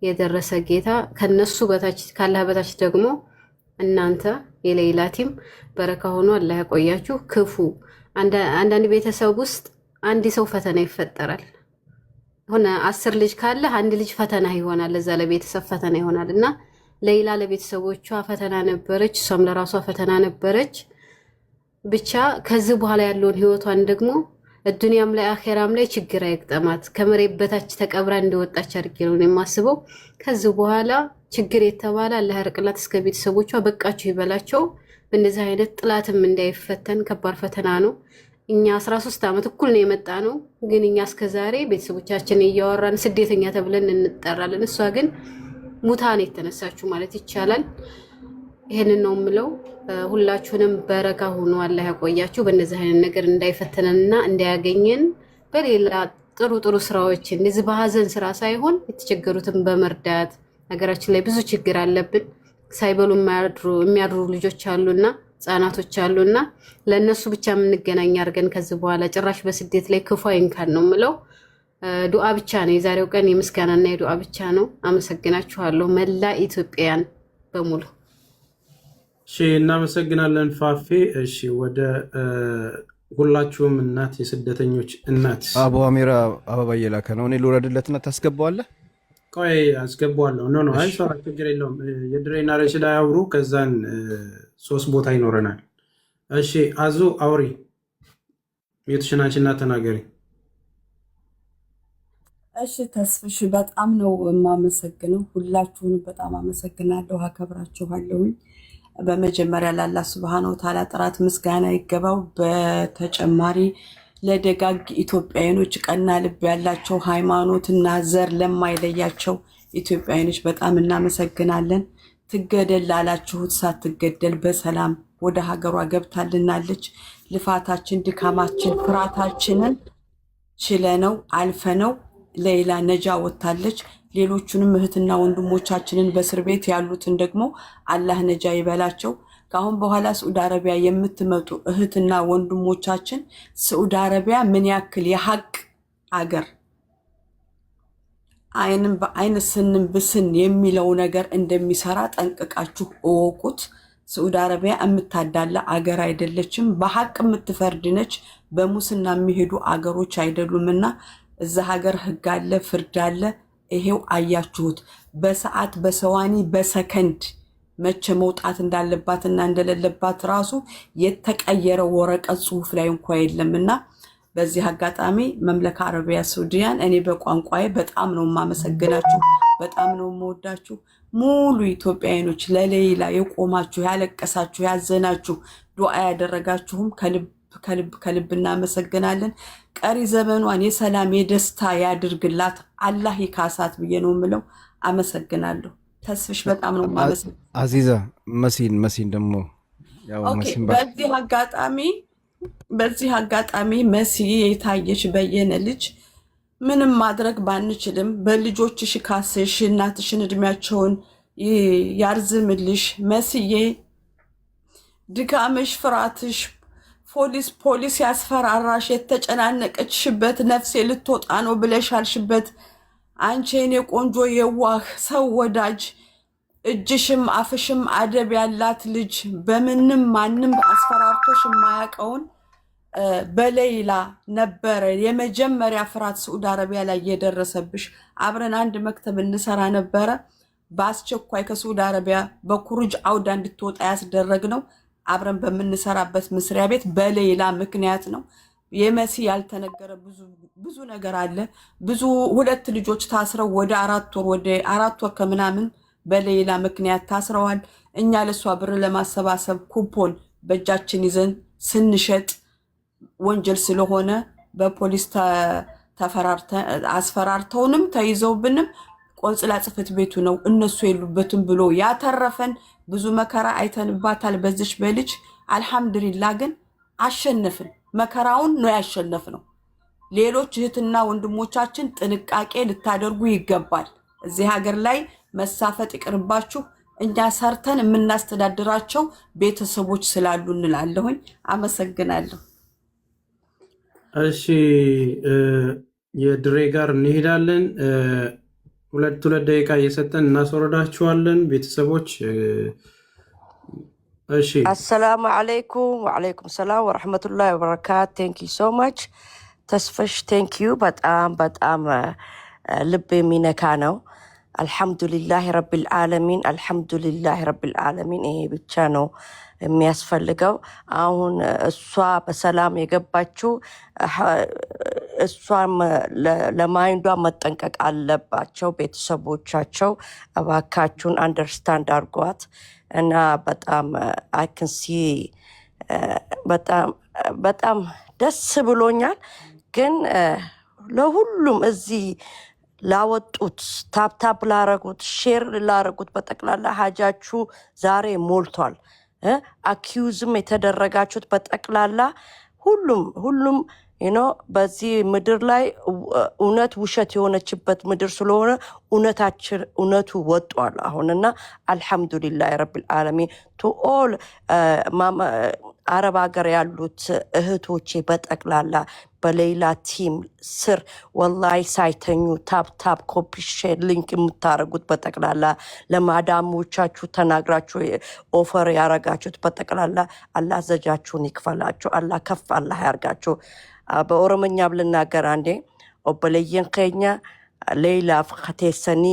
የደረሰ ጌታ ከነሱ በታች ካላህ በታች ደግሞ እናንተ የሌላ ቲም በረካ ሆኖ አላህ ያቆያችሁ። ክፉ አንዳንድ ቤተሰብ ውስጥ አንድ ሰው ፈተና ይፈጠራል። ሆነ 10 ልጅ ካለ አንድ ልጅ ፈተና ይሆናል፣ ለዛ ለቤተሰብ ፈተና ይሆናል። እና ሌላ ለቤተሰቦቿ ፈተና ነበረች፣ እሷም ለራሷ ፈተና ነበረች። ብቻ ከዚህ በኋላ ያለውን ህይወቷን ደግሞ ዱንያም ላይ አኼራም ላይ ችግር አይግጠማት። ከመሬት በታች ተቀብራ እንደወጣች አድርጌ ነው የማስበው። ከዚህ በኋላ ችግር የተባለ አላህ ያርቅላት፣ እስከ ቤተሰቦቿ በቃችሁ ይበላቸው። በእንደዚህ አይነት ጥላትም እንዳይፈተን ከባድ ፈተና ነው። እኛ 13 ዓመት እኩል ነው የመጣ ነው፣ ግን እኛ እስከዛሬ ቤተሰቦቻችን እያወራን ስደተኛ ተብለን እንጠራለን። እሷ ግን ሙታን የተነሳችሁ ማለት ይቻላል። ይሄንን ነው የምለው። ሁላችሁንም በረካ ሆኖ አላህ ያቆያችሁ። በእነዚህ አይነት ነገር እንዳይፈተነንና እንዳያገኘን በሌላ ጥሩ ጥሩ ስራዎች እንደዚህ በሀዘን ስራ ሳይሆን የተቸገሩትን በመርዳት ሀገራችን ላይ ብዙ ችግር አለብን። ሳይበሉ የሚያድሩ ልጆች አሉና ህጻናቶች አሉና ለእነሱ ብቻ የምንገናኝ አድርገን ከዚህ በኋላ ጭራሽ በስደት ላይ ክፉ አይንካን ነው የምለው። ዱዓ ብቻ ነው የዛሬው ቀን፣ የምስጋናና የዱዓ ብቻ ነው። አመሰግናችኋለሁ መላ ኢትዮጵያውያን በሙሉ። እሺ እናመሰግናለን ፋፌ። እሺ ወደ ሁላችሁም እናት የስደተኞች እናት አቡ አሚራ አበባ እየላከ ነው። እኔ ልውረድለትና ታስገባዋለህ? ቆይ አስገባዋለሁ። ኖ አይ ሰራ ችግር የለውም። የድሬና ረሽዳ ያውሩ፣ ከዛን 3 ቦታ ይኖረናል። እሺ አዙ አውሪ፣ የትሽናችና ተናገሪ። እሺ ተስፍሽ በጣም ነው የማመሰግነው። ሁላችሁንም በጣም አመሰግናለሁ፣ አከብራችኋለሁኝ። በመጀመሪያ ለአላህ ሱብሃነሁ ወተዓላ ጥራት ምስጋና ይገባው። በተጨማሪ ለደጋግ ኢትዮጵያውያኖች ቀና ልብ ያላቸው ሃይማኖትና ዘር ለማይለያቸው ኢትዮጵያውያኖች በጣም እናመሰግናለን። ትገደል ላላችሁት ሳትገደል በሰላም ወደ ሀገሯ ገብታልናለች። ልፋታችን፣ ድካማችን፣ ፍራታችንን ችለነው አልፈነው ሌላ ነጃ ወጥታለች። ሌሎቹንም እህትና ወንድሞቻችንን በእስር ቤት ያሉትን ደግሞ አላህ ነጃ ይበላቸው። ከአሁን በኋላ ስዑድ አረቢያ የምትመጡ እህትና ወንድሞቻችን ስዑድ አረቢያ ምን ያክል የሐቅ አገር አይንም በአይን ስንም ብስን የሚለው ነገር እንደሚሰራ ጠንቅቃችሁ እወቁት። ስዑድ አረቢያ የምታዳላ አገር አይደለችም፣ በሐቅ የምትፈርድ ነች። በሙስና የሚሄዱ አገሮች አይደሉምና እዛ ሀገር ህግ አለ፣ ፍርድ አለ። ይሄው አያችሁት። በሰዓት በሰዋኒ በሰከንድ መቼ መውጣት እንዳለባትና እንደሌለባት ራሱ የተቀየረ ወረቀት ጽሁፍ ላይ እንኳ የለምና በዚህ አጋጣሚ መምለካ አረቢያ ሳዑዲያን እኔ በቋንቋዬ በጣም ነው የማመሰግናችሁ፣ በጣም ነው የምወዳችሁ። ሙሉ ኢትዮጵያውያኖች ለሌላ የቆማችሁ ያለቀሳችሁ፣ ያዘናችሁ፣ ዱዓ ያደረጋችሁም ከልብ እናመሰግናለን። ቀሪ ዘመኗን የሰላም የደስታ ያድርግላት፣ አላህ ይካሳት ብዬ ነው የምለው። አመሰግናለሁ። ተስፍሽ በጣም ነው የማመሰግነው። አዚዛ መሲን ደግሞ ያው መሲን በዚህ አጋጣሚ መሲ የታየች በየነ ልጅ ምንም ማድረግ ባንችልም በልጆችሽ ካስሽ እናትሽን እድሜያቸውን ያርዝምልሽ። መስዬ ድካምሽ፣ ፍራትሽ፣ ፖሊስ ያስፈራራሽ የተጨናነቀችሽበት ነፍሴ ልትወጣ ነው ብለሻልሽበት አንቺ የኔ ቆንጆ የዋህ ሰው ወዳጅ እጅሽም አፍሽም አደብ ያላት ልጅ በምንም ማንም አስፈራርቶሽ የማያውቀውን በሌላ ነበረ የመጀመሪያ ፍርሃት ስዑድ አረቢያ ላይ የደረሰብሽ። አብረን አንድ መክተብ እንሰራ ነበረ። በአስቸኳይ ከስዑድ አረቢያ በኩሩጅ አውዳ እንድትወጣ ያስደረግነው አብረን በምንሰራበት መስሪያ ቤት በሌላ ምክንያት ነው። የመሲ ያልተነገረ ብዙ ነገር አለ። ብዙ 2 ልጆች ታስረው ወደ 4 ወር ከምናምን በሌላ ምክንያት ታስረዋል። እኛ ለሷ ብር ለማሰባሰብ ኩፖን በእጃችን ይዘን ስንሸጥ ወንጀል ስለሆነ በፖሊስ አስፈራርተውንም ተይዘውብንም ቆንጽላ ጽሕፈት ቤቱ ነው እነሱ የሉበትም ብሎ ያተረፈን። ብዙ መከራ አይተንባታል በዚች በልጅ። አልሐምዱሊላህ ግን አሸነፍን። መከራውን ነው ያሸነፍነው። ሌሎች እህትና ወንድሞቻችን ጥንቃቄ ልታደርጉ ይገባል። እዚህ ሀገር ላይ መሳፈጥ ይቅርባችሁ። እኛ ሰርተን የምናስተዳድራቸው ቤተሰቦች ስላሉ እንላለሁኝ። አመሰግናለሁ። እሺ የድሬ ጋር እንሄዳለን። ሁለት ደቂቃ እየሰጠን እናስወርዳችኋለን ቤተሰቦች። እሺ አሰላሙ አለይኩም ወአለይኩም ሰላም ወራህመቱላሂ ወበረካቱ። ቴንክ ዩ ሶ ማች ተስፈሽ፣ ቴንክ ዩ በጣም ልብ የሚነካ ነው። አልሐምዱሊላህ ረቢል ዓለሚን፣ አልሐምዱሊላህ ረቢል ዓለሚን። ይሄ ብቻ ነው የሚያስፈልገው። አሁን እሷ በሰላም የገባችው እሷም ለማይንዷ መጠንቀቅ አለባቸው ቤተሰቦቻቸው። እባካችሁን አንደርስታንድ አድርጓት እና በጣም አይክንሲ በጣም ደስ ብሎኛል። ግን ለሁሉም እዚህ ላወጡት ታፕታፕ ላረጉት ሼር ላረጉት በጠቅላላ ሀጃችሁ ዛሬ ሞልቷል። አኪዩዝም የተደረጋችሁት በጠቅላላ ሁሉም በዚህ ምድር ላይ እውነት ውሸት የሆነችበት ምድር ስለሆነ እውነቱ ወጧል አሁንና አልሐምዱሊላህ ረቢል ዓለሚን ቱ ኦል አረብ ሀገር ያሉት እህቶቼ በጠቅላላ በሌላ ቲም ስር ወላሂ ሳይተኙ ታፕ ኮፒ ሼር ሊንክ የምታደርጉት በጠቅላላ ለማዳሞቻችሁ ተናግራችሁ ኦፈር ያረጋችሁት በጠቅላላ አላህ ዘጃችሁን ይክፈላችሁ። አላህ ከፍ አላህ ያርጋችሁ። በኦሮምኛ ብልናገር አንዴ ኦበለየን ከኛ ሌላ ፍከቴሰኒ